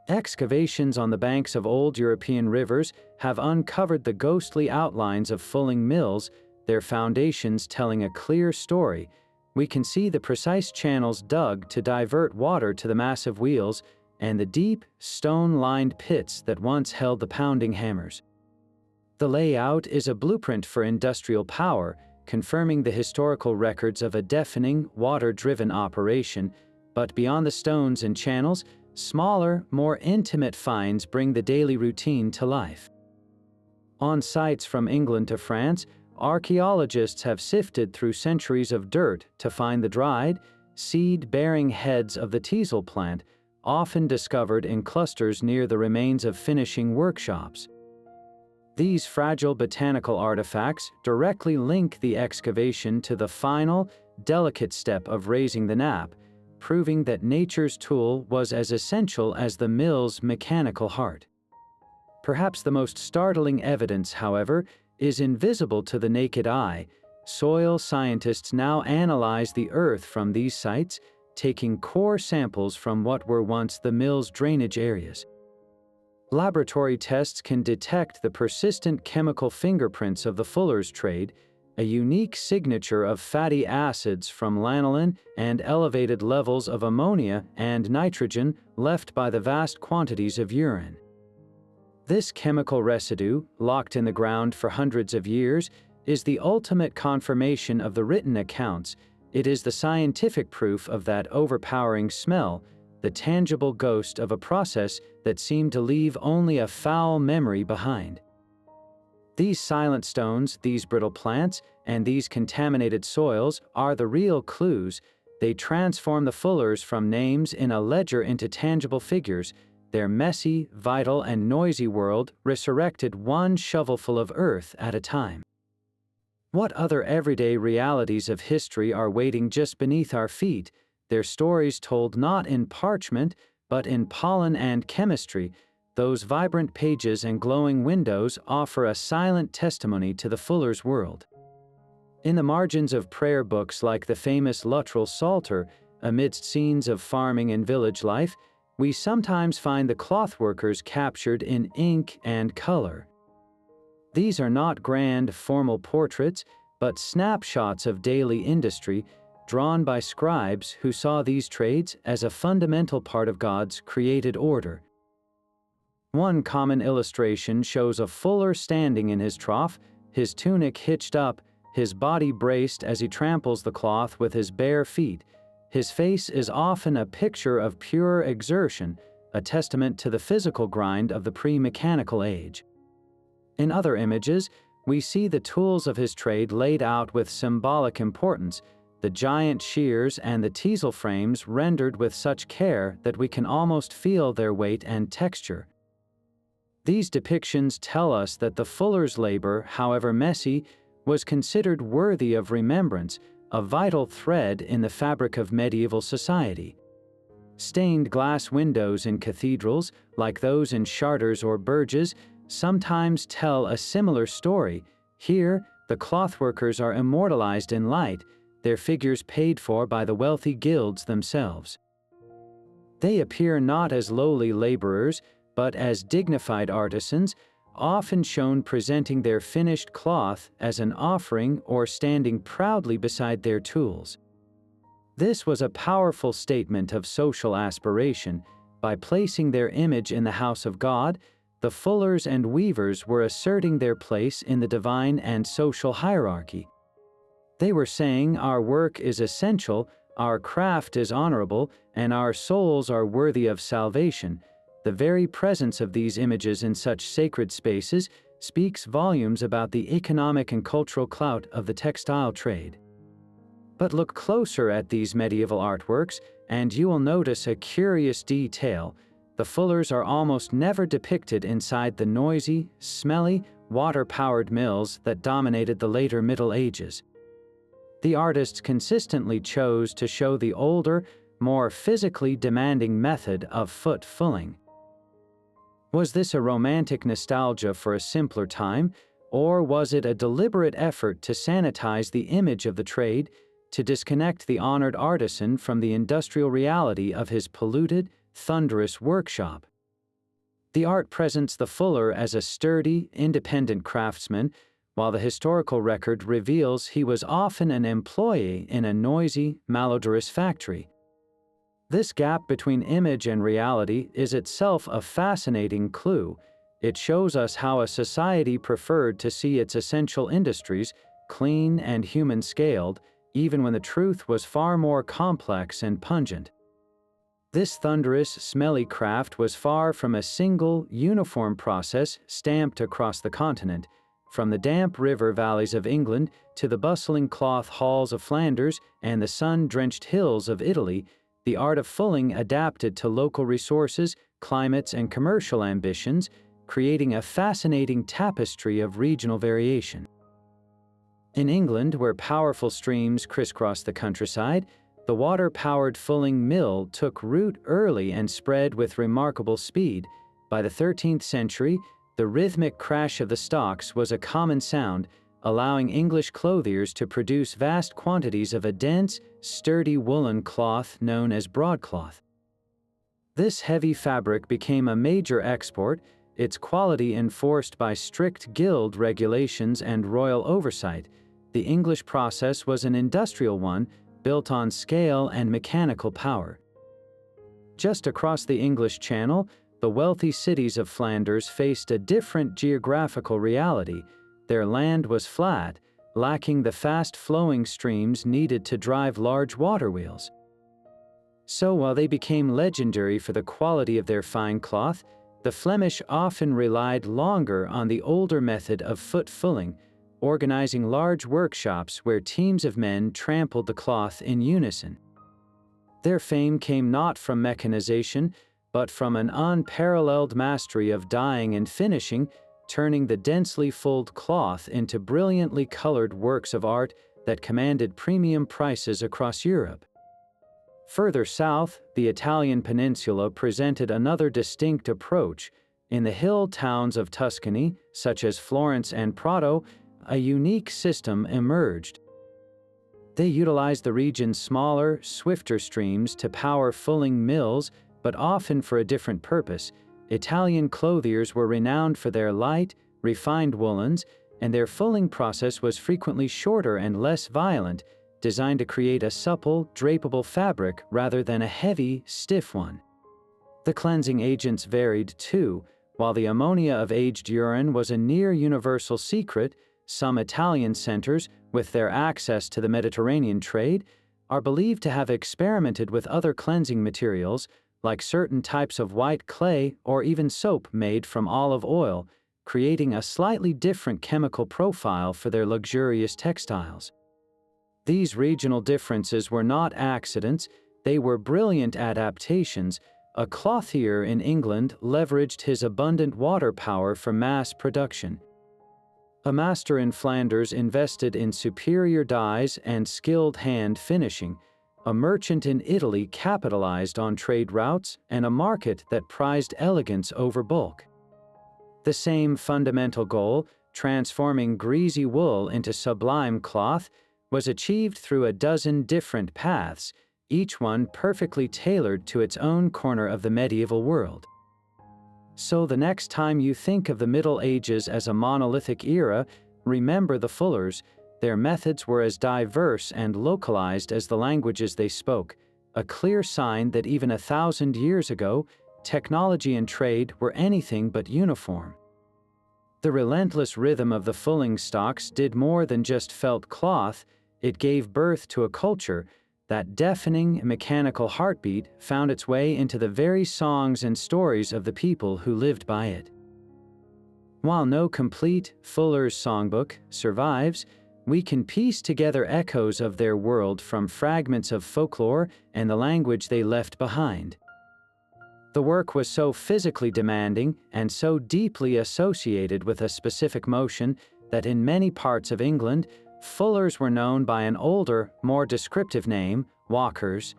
A: Excavations on the banks of old European rivers have uncovered the ghostly outlines of fulling mills, their foundations telling a clear story. We can see the precise channels dug to divert water to the massive wheels and the deep, stone-lined pits that once held the pounding hammers. The layout is a blueprint for industrial power, confirming the historical records of a deafening, water-driven operation, but beyond the stones and channels, smaller, more intimate finds bring the daily routine to life. On sites from England to France, archaeologists have sifted through centuries of dirt to find the dried, seed-bearing heads of the teasel plant, often discovered in clusters near the remains of finishing workshops. These fragile botanical artifacts directly link the excavation to the final, delicate step of raising the nap, proving that nature's tool was as essential as the mill's mechanical heart. Perhaps the most startling evidence, however, is invisible to the naked eye. Soil scientists now analyze the earth from these sites, taking core samples from what were once the mill's drainage areas. Laboratory tests can detect the persistent chemical fingerprints of the fuller's trade, a unique signature of fatty acids from lanolin and elevated levels of ammonia and nitrogen left by the vast quantities of urine. This chemical residue, locked in the ground for hundreds of years, is the ultimate confirmation of the written accounts. It is the scientific proof of that overpowering smell, the tangible ghost of a process that seemed to leave only a foul memory behind. These silent stones, these brittle plants, and these contaminated soils are the real clues. They transform the fullers from names in a ledger into tangible figures, their messy, vital, and noisy world resurrected one shovelful of earth at a time. What other everyday realities of history are waiting just beneath our feet, their stories told not in parchment, but in pollen and chemistry? Those vibrant pages and glowing windows offer a silent testimony to the fuller's world. In the margins of prayer books like the famous Luttrell Psalter, amidst scenes of farming and village life, we sometimes find the clothworkers captured in ink and color. These are not grand, formal portraits, but snapshots of daily industry, drawn by scribes who saw these trades as a fundamental part of God's created order. One common illustration shows a fuller standing in his trough, his tunic hitched up, his body braced as he tramples the cloth with his bare feet. His face is often a picture of pure exertion, a testament to the physical grind of the pre-mechanical age. In other images, we see the tools of his trade laid out with symbolic importance, the giant shears and the teasel frames rendered with such care that we can almost feel their weight and texture. These depictions tell us that the fuller's labor, however messy, was considered worthy of remembrance, a vital thread in the fabric of medieval society. Stained glass windows in cathedrals, like those in Chartres or Bourges, sometimes tell a similar story. Here, the clothworkers are immortalized in light, their figures paid for by the wealthy guilds themselves. They appear not as lowly laborers, but as dignified artisans, often shown presenting their finished cloth as an offering or standing proudly beside their tools. This was a powerful statement of social aspiration. By placing their image in the house of God, the fullers and weavers were asserting their place in the divine and social hierarchy. They were saying, our work is essential, our craft is honorable, and our souls are worthy of salvation. The very presence of these images in such sacred spaces speaks volumes about the economic and cultural clout of the textile trade. But look closer at these medieval artworks, and you will notice a curious detail. The fullers are almost never depicted inside the noisy, smelly, water-powered mills that dominated the later Middle Ages. The artists consistently chose to show the older, more physically demanding method of foot fulling. Was this a romantic nostalgia for a simpler time, or was it a deliberate effort to sanitize the image of the trade, to disconnect the honored artisan from the industrial reality of his polluted, thunderous workshop? The art presents the fuller as a sturdy, independent craftsman, while the historical record reveals he was often an employee in a noisy, malodorous factory. This gap between image and reality is itself a fascinating clue. It shows us how a society preferred to see its essential industries clean and human-scaled, even when the truth was far more complex and pungent. This thunderous, smelly craft was far from a single, uniform process stamped across the continent. From the damp river valleys of England to the bustling cloth halls of Flanders and the sun-drenched hills of Italy, the art of fulling adapted to local resources, climates, and commercial ambitions. creating a fascinating tapestry of regional variation. In England, where powerful streams crisscross the countryside, the water-powered fulling mill took root early and spread with remarkable speed. By the 13th century, the rhythmic crash of the stocks was a common sound, allowing English clothiers to produce vast quantities of a dense, sturdy woolen cloth known as broadcloth. This heavy fabric became a major export, its quality enforced by strict guild regulations and royal oversight. The English process was an industrial one, built on scale and mechanical power. Just across the English Channel, the wealthy cities of Flanders faced a different geographical reality. Their land was flat, lacking the fast-flowing streams needed to drive large water wheels. So while they became legendary for the quality of their fine cloth, the Flemish often relied longer on the older method of foot fulling, organizing large workshops where teams of men trampled the cloth in unison. Their fame came not from mechanization, but from an unparalleled mastery of dyeing and finishing, turning the densely fulled cloth into brilliantly colored works of art that commanded premium prices across Europe. Further south, the Italian peninsula presented another distinct approach. In the hill towns of Tuscany, such as Florence and Prato, a unique system emerged. They utilized the region's smaller, swifter streams to power fulling mills, but often for a different purpose. Italian clothiers were renowned for their light, refined woolens, and their fulling process was frequently shorter and less violent, designed to create a supple, drapable fabric rather than a heavy, stiff one. The cleansing agents varied too. While the ammonia of aged urine was a near-universal secret, some Italian centers, with their access to the Mediterranean trade, are believed to have experimented with other cleansing materials, like certain types of white clay or even soap made from olive oil, creating a slightly different chemical profile for their luxurious textiles. These regional differences were not accidents, they were brilliant adaptations. A clothier in England leveraged his abundant water power for mass production. A master in Flanders invested in superior dyes and skilled hand finishing. A merchant in Italy capitalized on trade routes and a market that prized elegance over bulk. The same fundamental goal, transforming greasy wool into sublime cloth, was achieved through a dozen different paths, each one perfectly tailored to its own corner of the medieval world. So the next time you think of the Middle Ages as a monolithic era, remember the fullers. Their methods were as diverse and localized as the languages they spoke, a clear sign that even 1,000 years ago, technology and trade were anything but uniform. The relentless rhythm of the fulling stocks did more than just felt cloth, it gave birth to a culture. That deafening, mechanical heartbeat found its way into the very songs and stories of the people who lived by it. While no complete Fuller's Songbook survives, we can piece together echoes of their world from fragments of folklore and the language they left behind. The work was so physically demanding and so deeply associated with a specific motion that in many parts of England, fullers were known by an older, more descriptive name, walkers.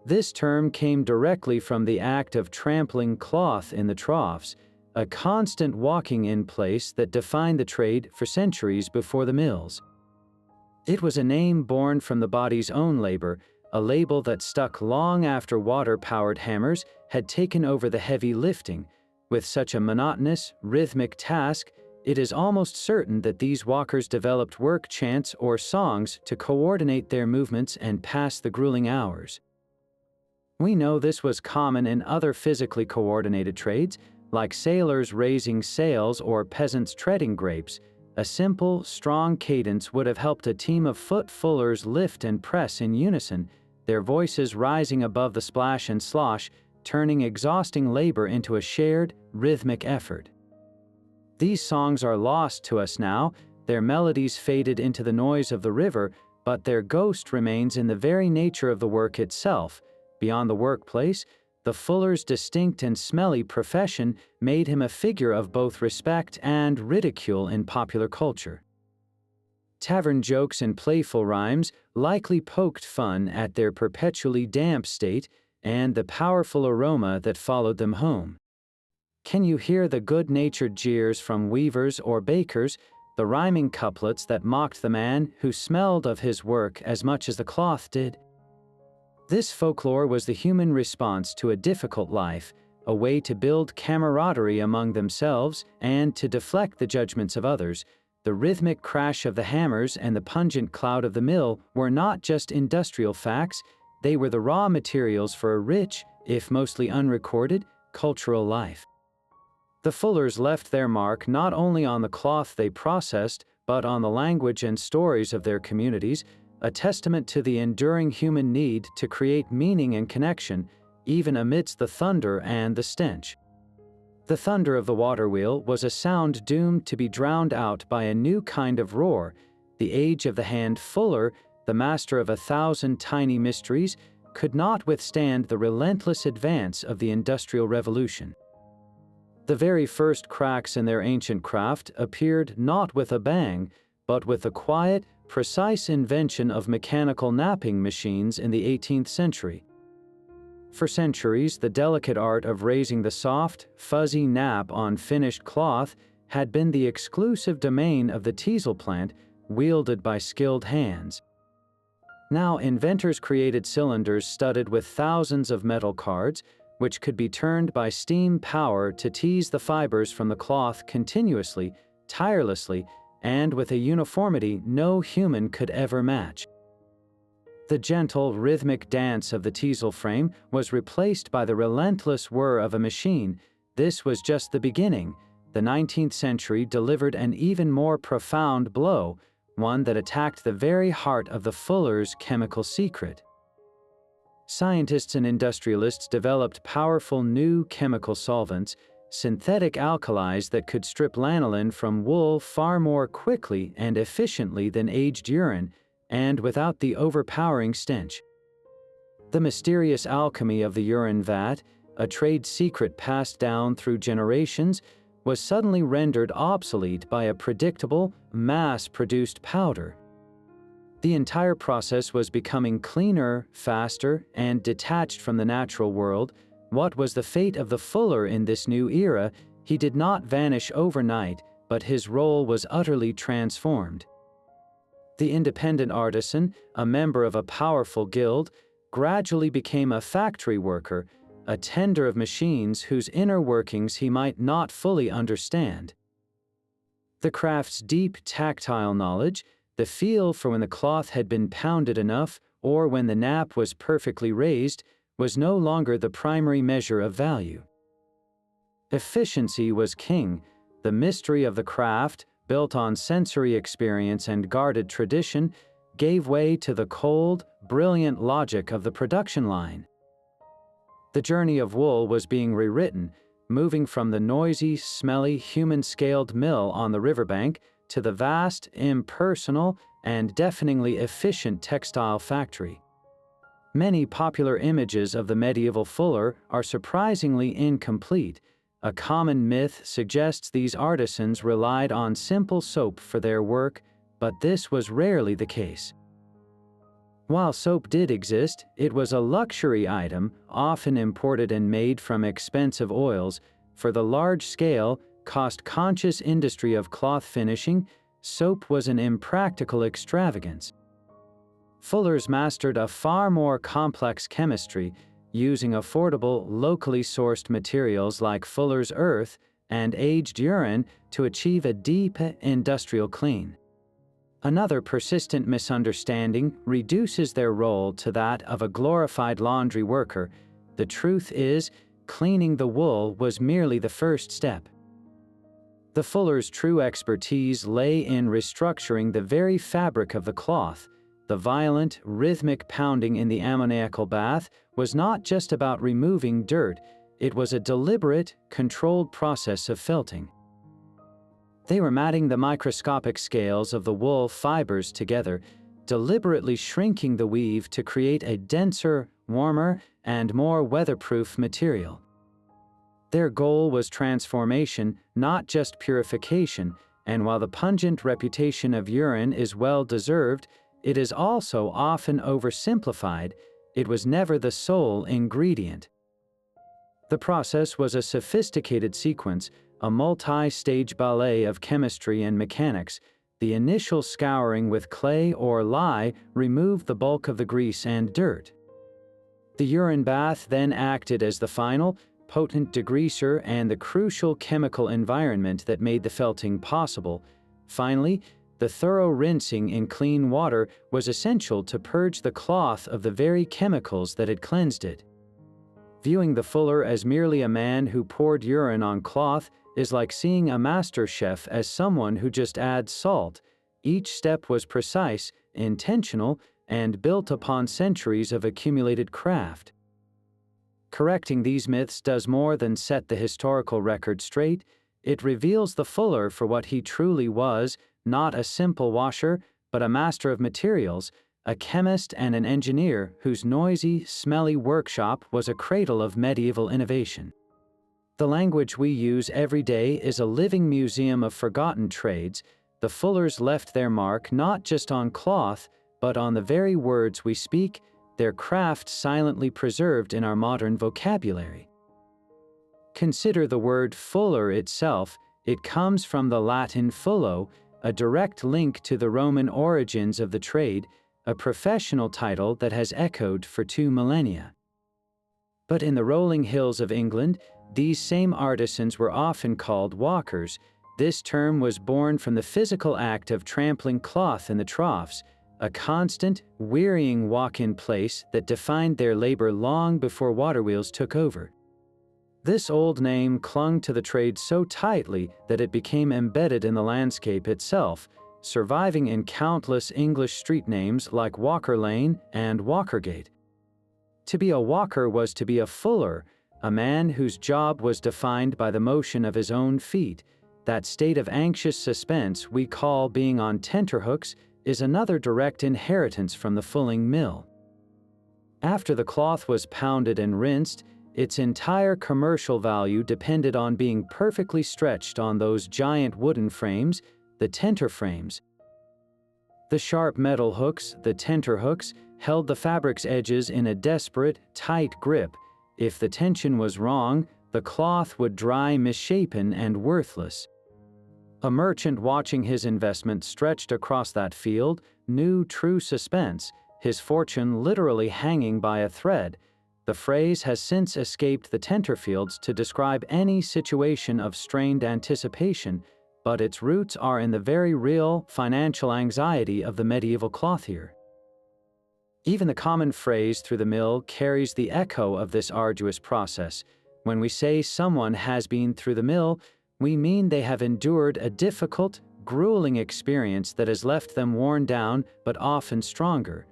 A: This term came directly from the act of trampling cloth in the troughs, a constant walking in place that defined the trade for centuries before the mills. It was a name born from the body's own labor, a label that stuck long after water-powered hammers had taken over the heavy lifting. With such a monotonous, rhythmic task, it is almost certain that these walkers developed work chants or songs to coordinate their movements and pass the grueling hours. We know this was common in other physically coordinated trades, like sailors raising sails or peasants treading grapes. A simple, strong cadence would have helped a team of foot fullers lift and press in unison, their voices rising above the splash and slosh, turning exhausting labor into a shared, rhythmic effort. These songs are lost to us now, their melodies faded into the noise of the river, but their ghost remains in the very nature of the work itself. Beyond the workplace, the fuller's distinct and smelly profession made him a figure of both respect and ridicule in popular culture. Tavern jokes and playful rhymes likely poked fun at their perpetually damp state and the powerful aroma that followed them home. Can you hear the good-natured jeers from weavers or bakers, the rhyming couplets that mocked the man who smelled of his work as much as the cloth did? This folklore was the human response to a difficult life, a way to build camaraderie among themselves and to deflect the judgments of others. The rhythmic crash of the hammers and the pungent cloud of the mill were not just industrial facts, they were the raw materials for a rich, if mostly unrecorded, cultural life. The fullers left their mark not only on the cloth they processed, but on the language and stories of their communities, a testament to the enduring human need to create meaning and connection, even amidst the thunder and the stench. The thunder of the water wheel was a sound doomed to be drowned out by a new kind of roar. The age of the hand fuller, the master of 1,000 tiny mysteries, could not withstand the relentless advance of the Industrial Revolution. The very first cracks in their ancient craft appeared not with a bang, but with the quiet, precise invention of mechanical napping machines in the 18th century. For centuries, the delicate art of raising the soft, fuzzy nap on finished cloth had been the exclusive domain of the teasel plant, wielded by skilled hands. Now, inventors created cylinders studded with thousands of metal cards, which could be turned by steam power to tease the fibers from the cloth continuously, tirelessly, and with a uniformity no human could ever match. The gentle, rhythmic dance of the teasel frame was replaced by the relentless whir of a machine. This was just the beginning. The 19th century delivered an even more profound blow, one that attacked the very heart of the fuller's chemical secret. Scientists and industrialists developed powerful new chemical solvents, synthetic alkalis that could strip lanolin from wool far more quickly and efficiently than aged urine, and without the overpowering stench. The mysterious alchemy of the urine vat, a trade secret passed down through generations, was suddenly rendered obsolete by a predictable, mass-produced powder. The entire process was becoming cleaner, faster, and detached from the natural world. What was the fate of the fuller in this new era? He did not vanish overnight, but his role was utterly transformed. The independent artisan, a member of a powerful guild, gradually became a factory worker, a tender of machines whose inner workings he might not fully understand. The craft's deep tactile knowledge, the feel for when the cloth had been pounded enough or when the nap was perfectly raised, was no longer the primary measure of value. Efficiency was king. The mystery of the craft, built on sensory experience and guarded tradition, gave way to the cold, brilliant logic of the production line. The journey of wool was being rewritten, moving from the noisy, smelly, human-scaled mill on the riverbank to the vast, impersonal, and deafeningly efficient textile factory. Many popular images of the medieval fuller are surprisingly incomplete. A common myth suggests these artisans relied on simple soap for their work, but this was rarely the case. While soap did exist, it was a luxury item, often imported and made from expensive oils. For the large-scale, cost-conscious industry of cloth finishing, soap was an impractical extravagance. Fullers mastered a far more complex chemistry, using affordable, locally sourced materials like fuller's earth and aged urine to achieve a deep, industrial clean. Another persistent misunderstanding reduces their role to that of a glorified laundry worker. The truth is, cleaning the wool was merely the first step. The fuller's true expertise lay in restructuring the very fabric of the cloth. The violent, rhythmic pounding in the ammoniacal bath was not just about removing dirt, it was a deliberate, controlled process of felting. They were matting the microscopic scales of the wool fibers together, deliberately shrinking the weave to create a denser, warmer, and more weatherproof material. Their goal was transformation, not just purification, and while the pungent reputation of urine is well deserved, it is also often oversimplified. It was never the sole ingredient. The process was a sophisticated sequence, a multi-stage ballet of chemistry and mechanics. The initial scouring with clay or lye removed the bulk of the grease and dirt. The urine bath then acted as the final, potent degreaser and the crucial chemical environment that made the felting possible. Finally, the thorough rinsing in clean water was essential to purge the cloth of the very chemicals that had cleansed it. Viewing the fuller as merely a man who poured urine on cloth is like seeing a master chef as someone who just adds salt. Each step was precise, intentional, and built upon centuries of accumulated craft. Correcting these myths does more than set the historical record straight. It reveals the fuller for what he truly was, not a simple washer, but a master of materials, a chemist and an engineer whose noisy, smelly workshop was a cradle of medieval innovation. The language we use every day is a living museum of forgotten trades. The fullers left their mark not just on cloth, but on the very words we speak, their craft silently preserved in our modern vocabulary. Consider the word fuller itself. It comes from the Latin fullo, a direct link to the Roman origins of the trade, a professional title that has echoed for 2 millennia. But in the rolling hills of England, these same artisans were often called walkers. This term was born from the physical act of trampling cloth in the troughs, a constant, wearying walk-in place that defined their labor long before water wheels took over. This old name clung to the trade so tightly that it became embedded in the landscape itself, surviving in countless English street names like Walker Lane and Walkergate. To be a walker was to be a fuller, a man whose job was defined by the motion of his own feet. That state of anxious suspense we call being on tenterhooks is another direct inheritance from the fulling mill. After the cloth was pounded and rinsed, its entire commercial value depended on being perfectly stretched on those giant wooden frames, the tenter frames. The sharp metal hooks, the tenterhooks, held the fabric's edges in a desperate, tight grip. If the tension was wrong, the cloth would dry misshapen and worthless. A merchant watching his investment stretched across that field knew true suspense, his fortune literally hanging by a thread. The phrase has since escaped the tenterfields to describe any situation of strained anticipation, but its roots are in the very real financial anxiety of the medieval clothier. Even the common phrase through the mill carries the echo of this arduous process. When we say someone has been through the mill, we mean they have endured a difficult, grueling experience that has left them worn down but often stronger.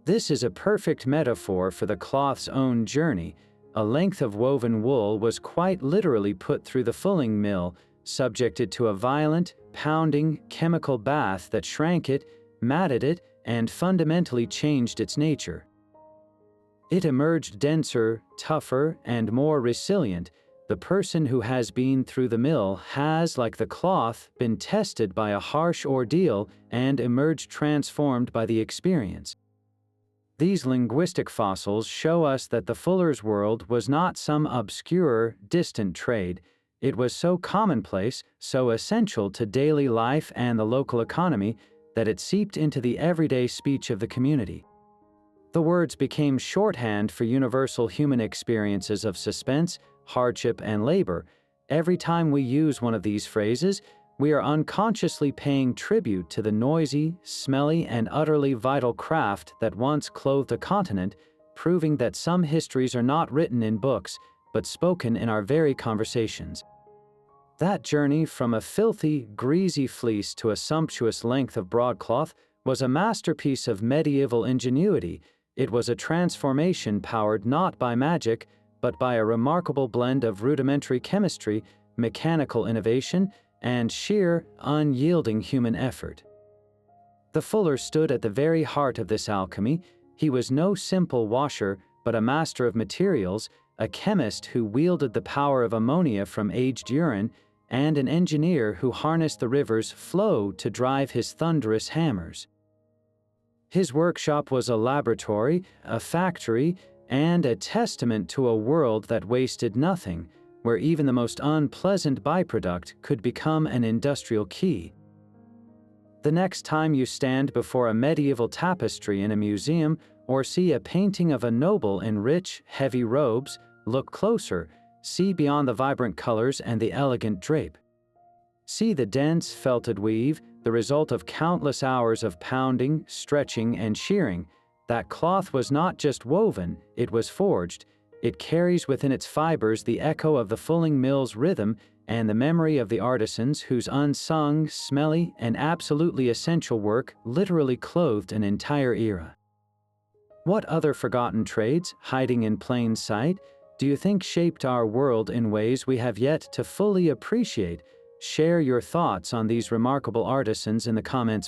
A: This is a perfect metaphor for the cloth's own journey. A length of woven wool was quite literally put through the fulling mill, subjected to a violent, pounding, chemical bath that shrank it, matted it, and fundamentally changed its nature. It emerged denser, tougher, and more resilient. The person who has been through the mill has, like the cloth, been tested by a harsh ordeal and emerged transformed by the experience. These linguistic fossils show us that the fuller's world was not some obscure, distant trade. It was so commonplace, so essential to daily life and the local economy, that it seeped into the everyday speech of the community. The words became shorthand for universal human experiences of suspense, hardship, and labor. Every time we use one of these phrases, we are unconsciously paying tribute to the noisy, smelly, and utterly vital craft that once clothed a continent, proving that some histories are not written in books, but spoken in our very conversations. That journey from a filthy, greasy fleece to a sumptuous length of broadcloth was a masterpiece of medieval ingenuity. It was a transformation powered not by magic, but by a remarkable blend of rudimentary chemistry, mechanical innovation, and sheer, unyielding human effort. The fuller stood at the very heart of this alchemy. He was no simple washer, but a master of materials, a chemist who wielded the power of ammonia from aged urine, and an engineer who harnessed the river's flow to drive his thunderous hammers. His workshop was a laboratory, a factory, and a testament to a world that wasted nothing, where even the most unpleasant byproduct could become an industrial key. The next time you stand before a medieval tapestry in a museum or see a painting of a noble in rich, heavy robes, look closer, see beyond the vibrant colors and the elegant drape. See the dense, felted weave, the result of countless hours of pounding, stretching, and shearing. That cloth was not just woven, it was forged. It carries within its fibers the echo of the fulling mill's rhythm and the memory of the artisans whose unsung, smelly, and absolutely essential work literally clothed an entire era. What other forgotten trades, hiding in plain sight, do you think shaped our world in ways we have yet to fully appreciate? Share your thoughts on these remarkable artisans in the comments